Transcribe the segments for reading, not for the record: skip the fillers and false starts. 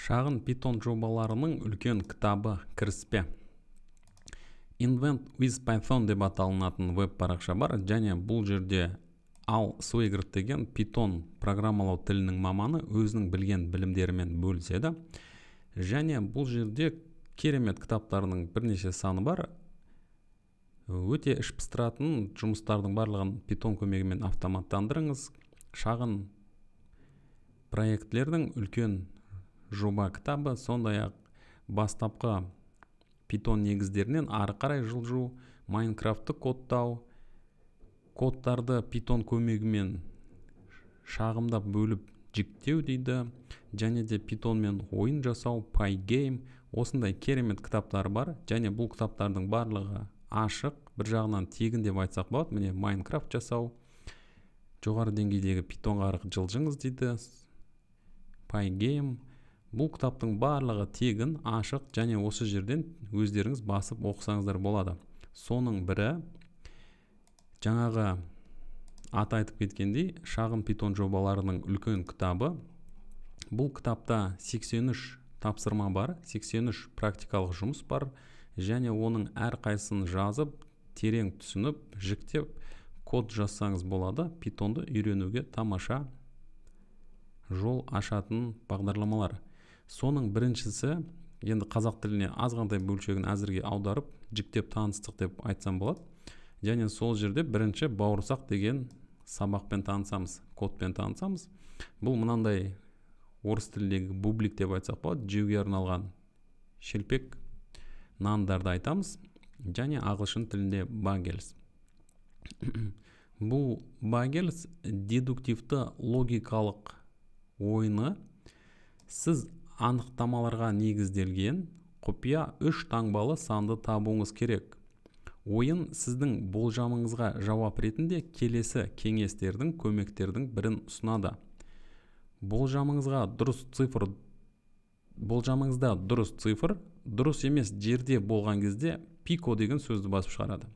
Шағын Python жобаларының үлкен кітабы кіріспе. Invent with Python деп аталынатын веб парақша бар, және бұл жерде Ал Swigert деген Python программалау тілінің маманы өзінің білген білімдерімен бөліседі. Және бұл жерде керемет кітаптарының бірнеше саны бар. Өте іш пыстыратын жұмыстардың барлығын Python көмегімен автоматтандырыңыз. Шағын проектлердің үлкен жоба кітабы, сондай-ақ бастапқы Python негіздерінен ары қарай жылжу, Майнкрафтты кодтау, кодтарды Python көмегімен шағымдап бөліп жіктеу дейді, және де Pythonмен ойын жасау, Pygame, осындай керемет кітаптар бар, және бұл кітаптардың барлығы ашық, бір жағынан тегін деп айтсақ болады. Міне Майнкрафт жасау, жоғары деңгейдегі Pythonға жылжыңыз дейді, Pygame. Бұл кітаптың барлығы тегін, ашық, және осы жерден өздеріңіз басып оқысаңыздар болады. Соның бірі, жаңағы аты айтып кеткендей, шағын Python жобаларының үлкен кітабы. Бұл кітапта 83 тапсырма бар, 83 практикалық жұмыс бар, және оның әрқайсысын жазып, терең түсініп, жіктеп, код жазсаңыз болады. Pythonды үйренуге тамаша жол ашатын бағдарламалар. Соның біріншісі, енді қазақ тіліне азғантай бөлшегін әзірге аударып, жіктеп таныстық деп айтсам болады. Және сол жерде бірінші бауырсақ деген сабақпен танысамыз, кодпен танысамыз. Бұл мынандай орыс тіліндегі бублик деп айтсақ болады, жеуге арналған шелпек нандарды айтамыз. Және ағылшын тілінде багельс. Бұл багельс дедуктивті логикалық ойыны. Сіз анықтамаларға негізделген құпия 3 таңбалы санды табуыңыз керек. Ойын сіздің болжамыңызға жауап ретінде келесі кеңестердің, көмектердің бірін ұсынады. Болжамыңызда дұрыс цифр, дұрыс емес жерде болған кезде пико деген сөзді басып шығарады.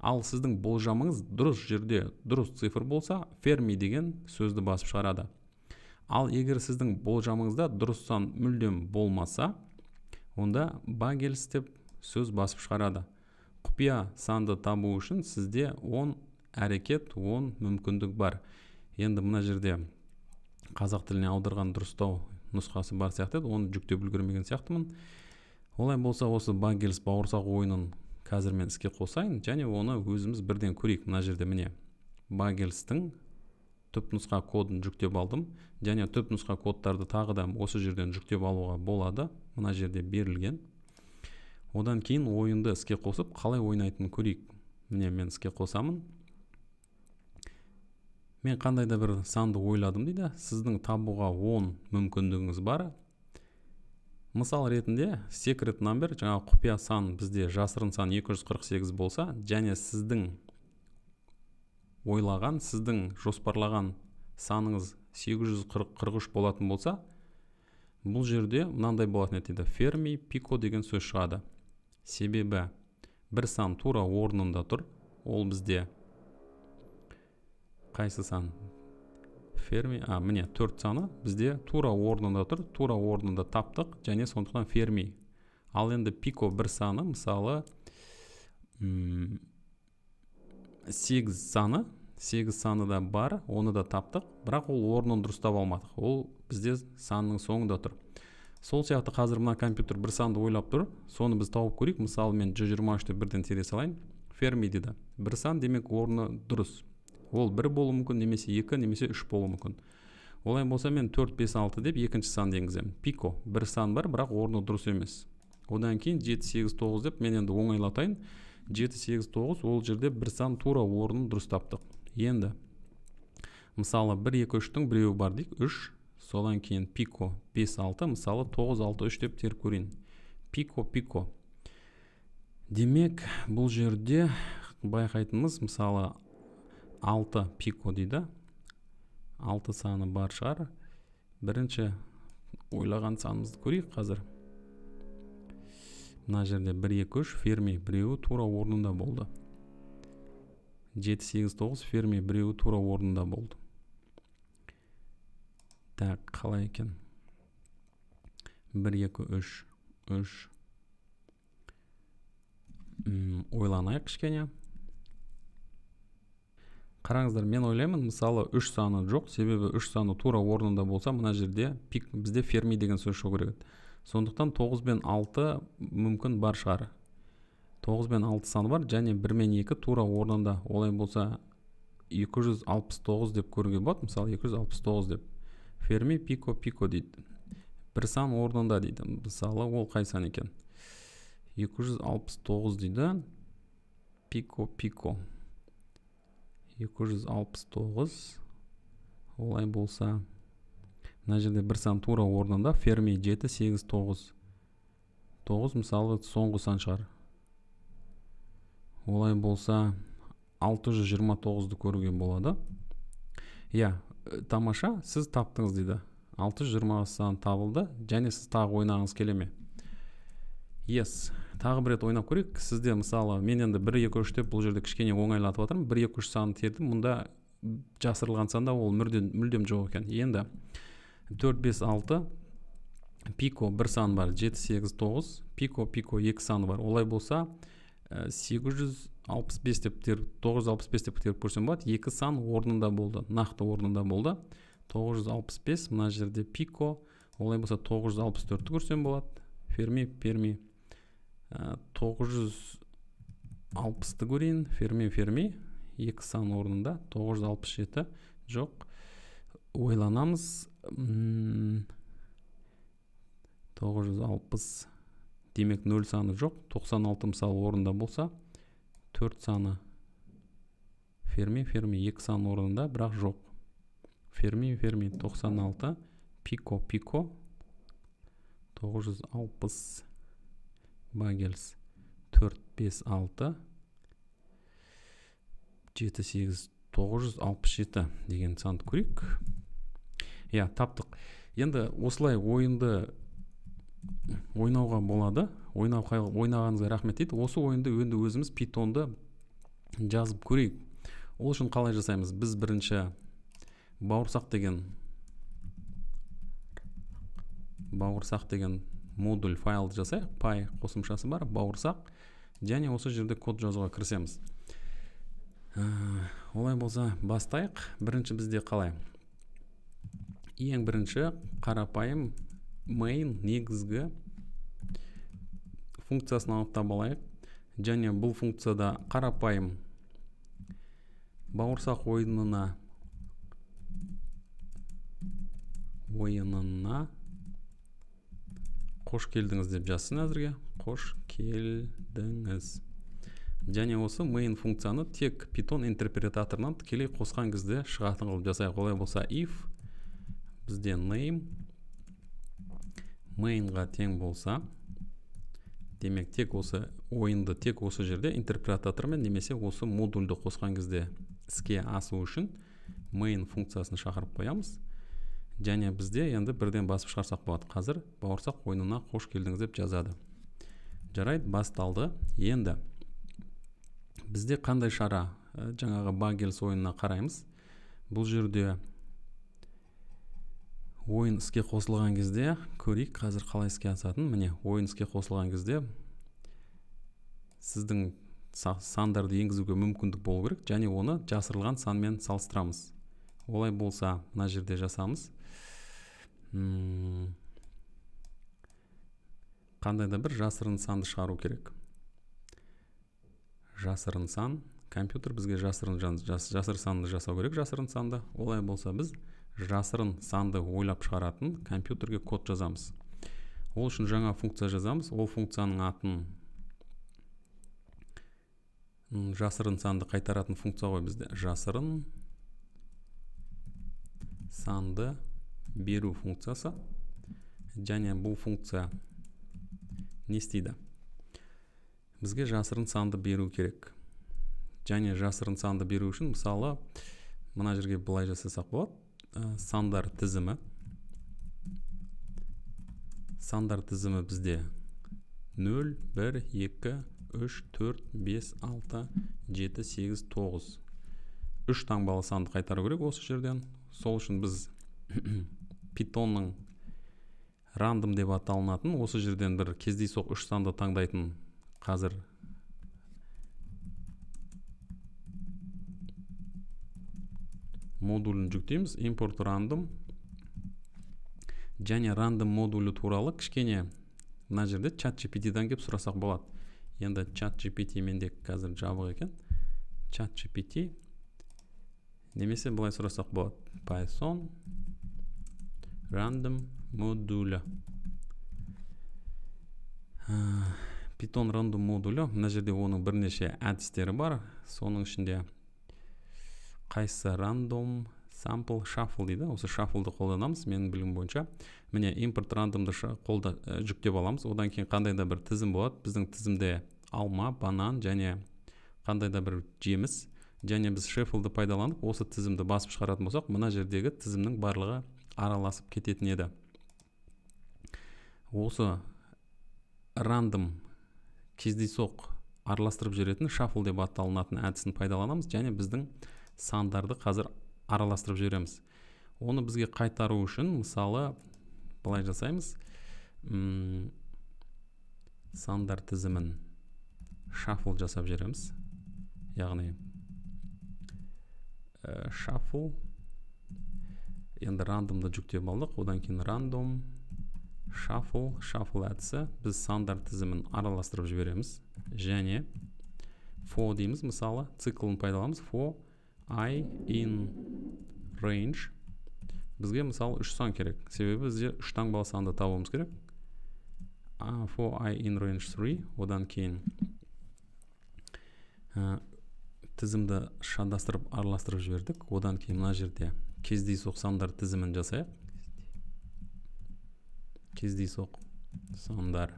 Ал сіздің болжамыңыз дұрыс жерде дұрыс цифр болса, ферми деген сөзді басып шығарады. Ал егер сіздің болжамыңызда дұрыс сан мүлдем болмаса, онда багельс деп сөз басып шығарады. Құпия санды табу үшін сізде 10 әрекет, 10 мүмкіндік бар. Енді мына жерде қазақ тіліне аударған дұрыстау нұсқасы бар сияқты, оны жүктеп үлгермеген сияқтымын. Олай болса, осы багельс бауырсақ ойынын қазір мен іске қосайын, және оны өзіміз бірден көрейік. Мына жерде міне багельстің түп нұсқа кодын жүктеп алдым, және түп нұсқа кодтарды тағы да осы жерден жүктеп алуға болады. Мына жерде берілген. Одан кейін ойынды іске қосып, қалай ойнайтынын көрейік. Міне мен іске қосамын. Мен қандай да бір санды ойладым дейді. Сіздің табуға 10 мүмкіндігіңіз бар. Мысал ретінде secret number, жаңа құпия сан бізде жасырын сан 248 болса, және сіздің ойлаған, сіздің жоспарлаған саныңыз 843 болатын болса, бұл жерде мынандай болатын еді. Ферми, пико деген сөз шығады. Себебі бір сан тура орнында тұр. Ол бізде қайсы сан? Ферми, міне 4 саны бізде тура орнында тұр. Тура орнында таптық, және сондықтан ферми. Ал енді пико бір саны, мысалы 8 саны да бар, оны да таптық, бірақ ол орнын дұрыстап алмадық. Ол бізде санның соңында тұр. Сол сияқты қазір мына компьютер бір санды ойлап тұр, соны біз тауып көрейік. Мысалы мен 123-ті бірден тере салайын. Ферми дейді. Бір сан демек орны дұрыс. Ол 1 болуы мүмкін, немесе 2, немесе 3 болуы мүмкін. Олай болса мен 4, 5, 6 деп екінші санды енгіземін. Пико бір сан бар, бірақ орны дұрыс емес. Одан кейін 7, 8, 9 деп мен енді оңайлатайын. 7, 8, 9 ол жерде бір сан тура орнын дұрыс таптық. Енді мысалы 1, 2, 3-тің біреуі бар дейік, 3, содан кейін пико 5, 6, мысалы 9, 6, 3 деп теріп көрейін. Пико. Демек бұл жерде байқайтынымыз, мысалы 6 пико дейді. 6 саны бар шығар. Бірінші ойлаған санымызды көрейік қазір. Мына жерде 1, 2, 3 ферми біреуі тура орнында болды. 7, 8, 9 ферми біреуі тура орнында болды. Так, қалай екен? 1 2 3 ойланайық кішкене. Қараңыздар, мен ойлаймын, мысалы 3 саны жоқ, себебі 3 саны тура орнында болса, мына жерде бізде ферми деген сөз шығу керек еді. Сондықтан 9 мен 6 мүмкін бар шығар. 9 мен 6 саны бар, және 1 мен 2 тура орнында. Олай болса 269 деп көруге болады, мысалы 269 деп. Ферми пико дейді. Бір сан орнында дейді. Мысалы ол қай сан екен? 269 дейді. Пико 269. Олай болса, мына жерде бір сан тура орнында. Ферми 7 8 9. 9 мысалы соңғы сан шығар. Олай болса 629-ды көруге болады. Тамаша, сіз таптыңыз дейді. 620 сан табылды, және сіз тағы ойнағыңыз келе ме? Тағы бір рет ойнап көрейік. Сізде мысалы, мен енді 1 2 3 деп бұл жерде кішкене оңайлатып жатырмын. 1 2 3 санын тердім. Мұнда жасырылған санда ол мүлдем жоқ екен. Енді 4 5 6 пико бір сан бар, 7 8 9, пико 2 саны бар. Олай болса 965 деп теріп көрсем болады. 2 сан орнында болды, нақты орнында болды. 965, мына жерде пико, олай болса 964-ті көрсем болады. Ферми 960-ті көрейін. Ферми 2 сан орнында. 967 жоқ. Ойланамыз. 960, демек 0 саны жоқ. 96 мысалы орнында болса, 4 саны ферми 2 сан орнында, бірақ жоқ. Ферми 96, пико 960 багельс 4 5 6 7 8 967 деген санды көрейік. Таптық. Енді осылай ойынды ойнауға болады. Ойнағаныңызға рахмет дейді. Осы ойынды енді өзіміз питонды жазып көрейік. Ол үшін қалай жасаймыз? Біз бірінші бауырсақ деген модуль файлды жасайық. Py қосымшасы бар, бауырсақ. Және осы жерде код жазуға кірісеміз. Олай болса бастайық. Бірінші бізде қалай? Ең бірінші қарапайым main негізгі функциясын анықтап алайық. Және бұл функцияда қарапайым бауырсақ ойынына қош келдіңіз деп жазсын әзірге. Қош келдіңіз. Және осы main функцияны тек Python интерпретаторынан тікелей қосқан кезде шығатын қылып жасайық. Олай болса if бізде name mainға тең болса, демек тек осы ойынды тек осы жерде интерпретатормен немесе осы модульді қосқан кезде іске асу үшін main функциясын шақырып қоямыз. Және бізде енді бірден басып шығарсақ болады. Қазір бауырсақ ойынына қош келдіңіз деп жазады. Жарайды, басталды. Енді бізде қандай шара? Жаңағы багельс ойынына қараймыз. Бұл жерде ойын іске қосылған кезде көрейік қазір қалай іске асатын. Міне, ойын іске қосылған кезде сіздің сандарды енгізуге мүмкіндік болу керек, және оны жасырылған санмен салыстырамыз. Олай болса, мына жерде жасамыз. Қандай да бір жасырын санды шығару керек. Жасырын сан, компьютер бізге жасырын санды жасау керек, жасырын санды. Олай болса, біз жасырын санды ойлап шығаратын компьютерге код жазамыз. Ол үшін жаңа функция жазамыз. Ол функцияның атын жасырын санды қайтаратын функция ғой бізде. Жасырын санды беру функциясы. Және бұл функция не істейді? Бізге жасырын санды беру керек. Және жасырын санды беру үшін, мысалы, мына жерге былай жасасақ болады. Сандар тізімі. Сандар тізімі бізде 0, 1, 2, 3, 4, 5, 6, 7, 8, 9. 3 таңбалы санды қайтару керек осы жерден. Сол үшін біз Pythonның рандом деп аталынатын, осы жерден бір кездейсоқ үш санды таңдайтын қазір модулін жүктейміз. Import random. Және random модулі туралы кішкене мына жерде ChatGPT-дан кеп сұрасақ болады. Енді ChatGPT менде қазір жабық екен. ChatGPT немесе былай сұрасақ болады. Python random модулі. Python random модулі. Мына жерде оның бірнеше әдістері бар. Соның ішінде қайсы random, sample, shuffle дейді. Осы shuffle'ды қолданамыз. Менің білгім бойынша. Міне import random'ды жүктеп аламыз. Одан кейін қандай да бір тізім болады. Біздің тізімде алма, банан және қандай да бір жеміс. Және біз shuffle'ды пайдаланып, осы тізімді басып шығаратын болсақ, мына жердегі тізімнің барлығы араласып кететін еді. Осы random кездейсоқ араластырып жүретін shuffle деп аталынатын әдісін пайдаланамыз және біздің сандарды қазір араластырып жібереміз. Оны бізге қайтару үшін, мысалы, былай жасаймыз. Сандар тізімін shuffle жасап жібереміз. Яғни shuffle. Енді random'ды жүктеп алдық. Одан кейін random shuffle әдісі. Біз сандар тізімін араластырып жібереміз. Және for дейміз. Мысалы, циклын пайдаламыз. For I in range. Бізге мысалы 3 сан керек. Себебі бізде 3 таңбалы санды табуымыз керек. For I in range 3. Одан кейін тізімді шатастырып араластырып жібердік. Одан кейін мына жерде кездейсоқ сандар тізімін жасайық. Кездейсоқ сандар.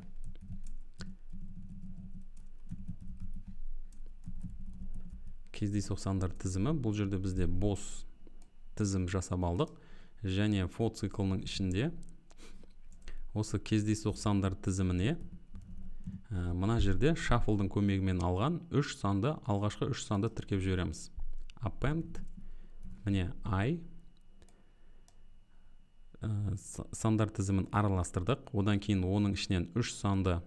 Кездейсоқ сандар тізімі. Бұл жерде бізде бос тізім жасап алдық. Және for циклының ішінде осы кездейсоқ сандар тізіміне мына жерде shuffle'дың көмегімен алған 3 санды, алғашқы 3 санды тіркеп жібереміз. Append, міне I сандар тізімін араластырдық. Одан кейін оның ішінен 3 санды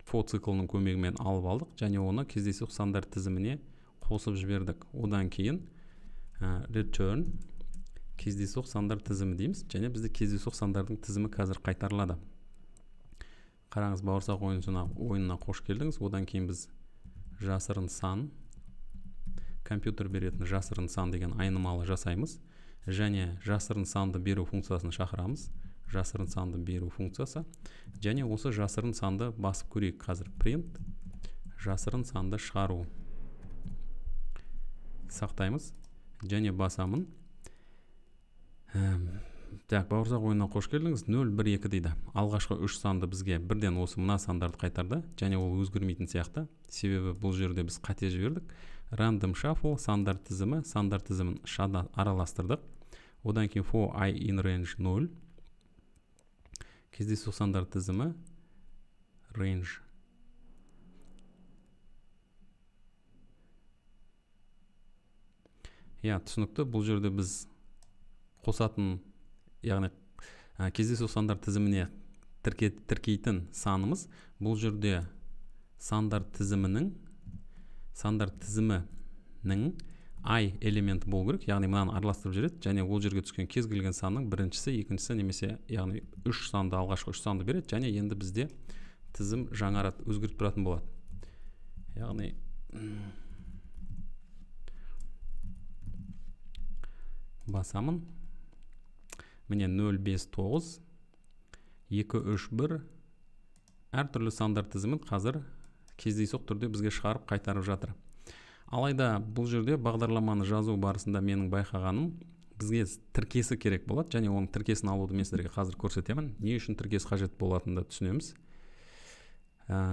for циклының көмегімен алып алдық және оны кездейсоқ сандар тізіміне қосып жібердік. Одан кейін return кездейсоқ сандар тізімі дейміз және бізде кездейсоқ сандардың тізімі қазір қайтарылады. Қараңыз, бауырсақ ойынына қош келдіңіз. Одан кейін біз жасырын сан, компьютер беретін жасырын сан деген айнымалы жасаймыз. Және жасырын санды беру функциясын шақырамыз. Жасырын санды беру функциясы. Және осы жасырын санды басып көрейік. Қазір print жасырын санды шығару. Сақтаймыз. Және басамын. Так, бауырсақ ойынына қош келдіңіз. 0, 1, 2 дейді. Алғашқы 3 санды бізге бірден осы мына сандарды қайтарды. Және ол өзгермейтін сияқты. Себебі бұл жерде біз қате жібердік. Random shuffle сандар тізімін араластырдық. Одан кейін for I in range 0. Кездейсоқ сандар тізімі range. Түсінікті. Бұл жерде біз қосатын, яғни кездейсоқ сандар тізіміне тіркейтін санымыз. Бұл жерде сандар тізімінің I элементі болу керек, яғни мынаны араластырып жүреді және ол жерге түскен кез келген санның біріншісі, екіншісі немесе яғни 3 санды, алғашқы 3 санды береді және енді бізде тізім жаңарады, өзгеріп тұратын болады. Яғни басамын. Міне 0, 5, 9, 2, 3, 1 әртүрлі сандар тізімін қазір кездейсоқ түрде бізге шығарып қайтарып жатыр. Алайда бұл жерде бағдарламаны жазу барысында менің байқағаным, бізге тіркесі керек болады және оның тіркесін алуды мен сіздерге қазір көрсетемін. Не үшін тіркес қажет болатынын түсінеміз.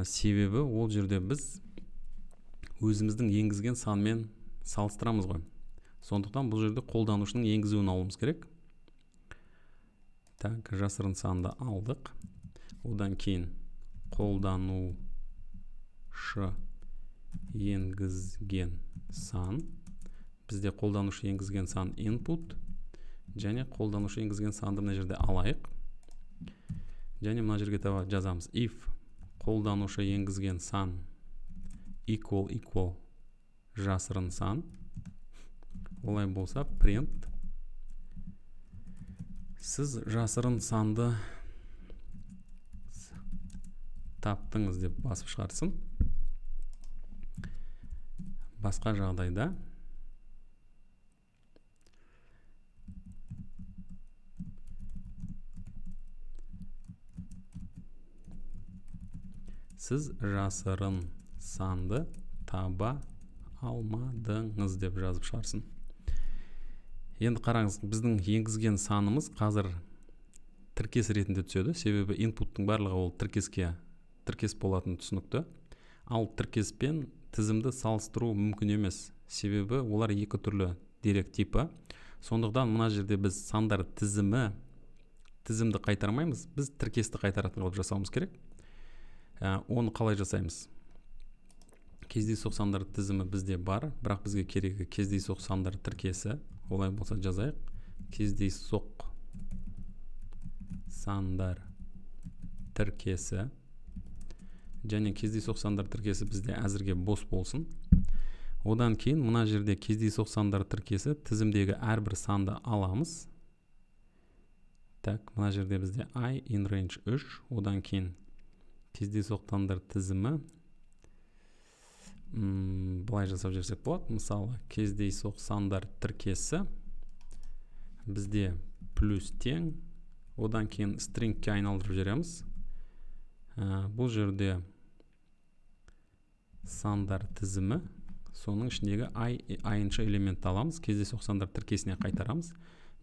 Себебі ол жерде біз өзіміздің енгізген санмен салыстырамыз ғой. Сондықтан бұл жерде қолданушының енгізуін алуымыз керек. Так, жасырын санды алдық. Одан кейін қолданушы енгізген сан. Бізде қолданушы енгізген сан input және қолданушы енгізген санды мына жерде алайық. және мына жерге жазамыз if қолданушы енгізген сан equal жасырын сан, олай болса print сіз жасырын санды таптыңыз деп басып шығарсын. Басқа жағдайда сіз жасырын санды таба алмадыңыз деп жазып шығарсын. Енді қараңыз, біздің енгізген санымыз қазір тіркес ретінде түседі, себебі инпуттың барлығы ол тіркес болатын түсінікті. Ал тіркес пен тізімді салыстыру мүмкін емес, себебі олар екі түрлі дерек типі. Сондықтан мына жерде біз сандар тізімді қайтармаймыз, біз тіркесті қайтаратын қылып жасауымыз керек. Оны қалай жасаймыз? Кездейсоқ сандар тізімі бізде бар, бірақ бізге керегі кездейсоқ сандар тіркесі. Олай болса жазайық. Кездейсоқ сандар тіркесі. Және кездейсоқ сандар тіркесі бізде әзірге бос болсын. Одан кейін мына жерде кездейсоқ сандар тіркесі тізімдегі әрбір санды аламыз. Так, мына жерде бізде I in range 3. Одан кейін кездейсоқ сандар тізімі былай жасап жіберсек болады. Мысалы, кездейсоқ сандар тіркесі бізде плюс тең. Одан кейін стрингке айналдырып жібереміз. Бұл жерде сандар тізімі, соның ішіндегі айыншы элементті аламыз, кездейсоқ сандар тіркесіне қайтарамыз.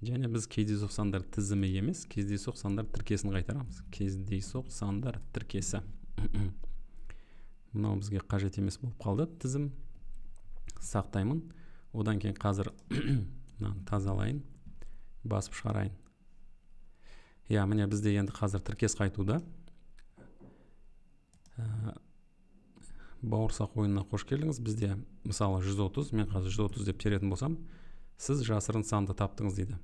Және біз кездейсоқ сандар тізімі емес, кездейсоқ сандар тіркесін қайтарамыз. Кездейсоқ сандар тіркесі. Мынау бізге қажет емес болып қалды. Тізім сақтаймын. Одан кейін қазір тазалайын, басып шығарайын. Міне бізде енді қазір тіркес қайтуда. Бауырсақ ойынына қош келдіңіз. Бізде мысалы 130, мен қазір 130 деп теретін болсам, сіз жасырын санды таптыңыз дейді.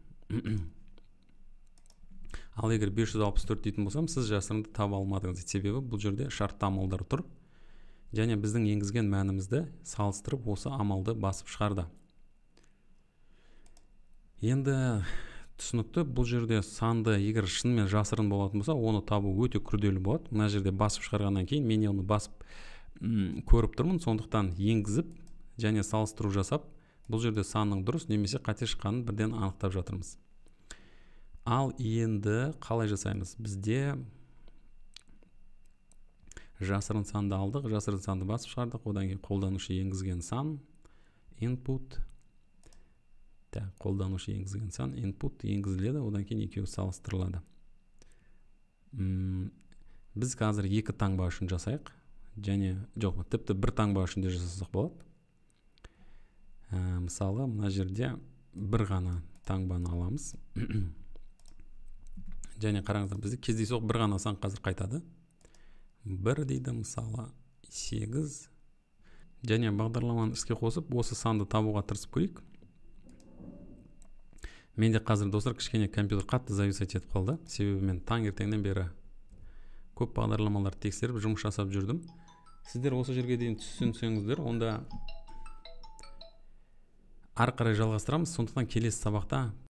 Ал егер 564 дейтін болсам, сіз жасырынды таба алмадыңыз дейді. Себебі бұл жерде шартты амалдар тұр. Және біздің енгізген мәнімізді салыстырып осы амалды басып шығарды. Енді түсінікті, бұл жерде санды егер шынымен жасырын болатын болса, оны табу өте күрделі болады. Мына жерде басып шығарғаннан кейін мен оны басып көріп тұрмын, сондықтан енгізіп және салыстыру жасап, бұл жерде санның дұрыс немесе қате шыққанын бірден анықтап жатырмыз. Ал енді қалай жасаймыз? Бізде жасырын санды алдық, жасырын санды басып шығардық, одан кейін қолданушы енгізген сан, input, қолданушы енгізген сан, input енгізіледі, одан кейін екеуі салыстырылады. Біз қазір екі таңба үшін жасайық, және жоқ, тіпті бір таңба үшін де жасасақ болады. Мысалы, мына жерде бір ғана таңбаны аламыз. Және қараңыздар, бізде кездейсоқ бір ғана сан қазір қайтады. 1 дейді, мысалы 8. Және бағдарламаны іске қосып, осы санды табуға тырысып көрейік. Менде қазір достар кішкене компьютер қатты зависать етіп қалды. Себебі мен таңертеңнен бері көп бағдарламалар тексеріп жұмыс жасап жүрдім. Сіздер осы жерге дейін түсінсеңіздер, онда ары қарай жалғастырамыз. Сондықтан келесі сабақта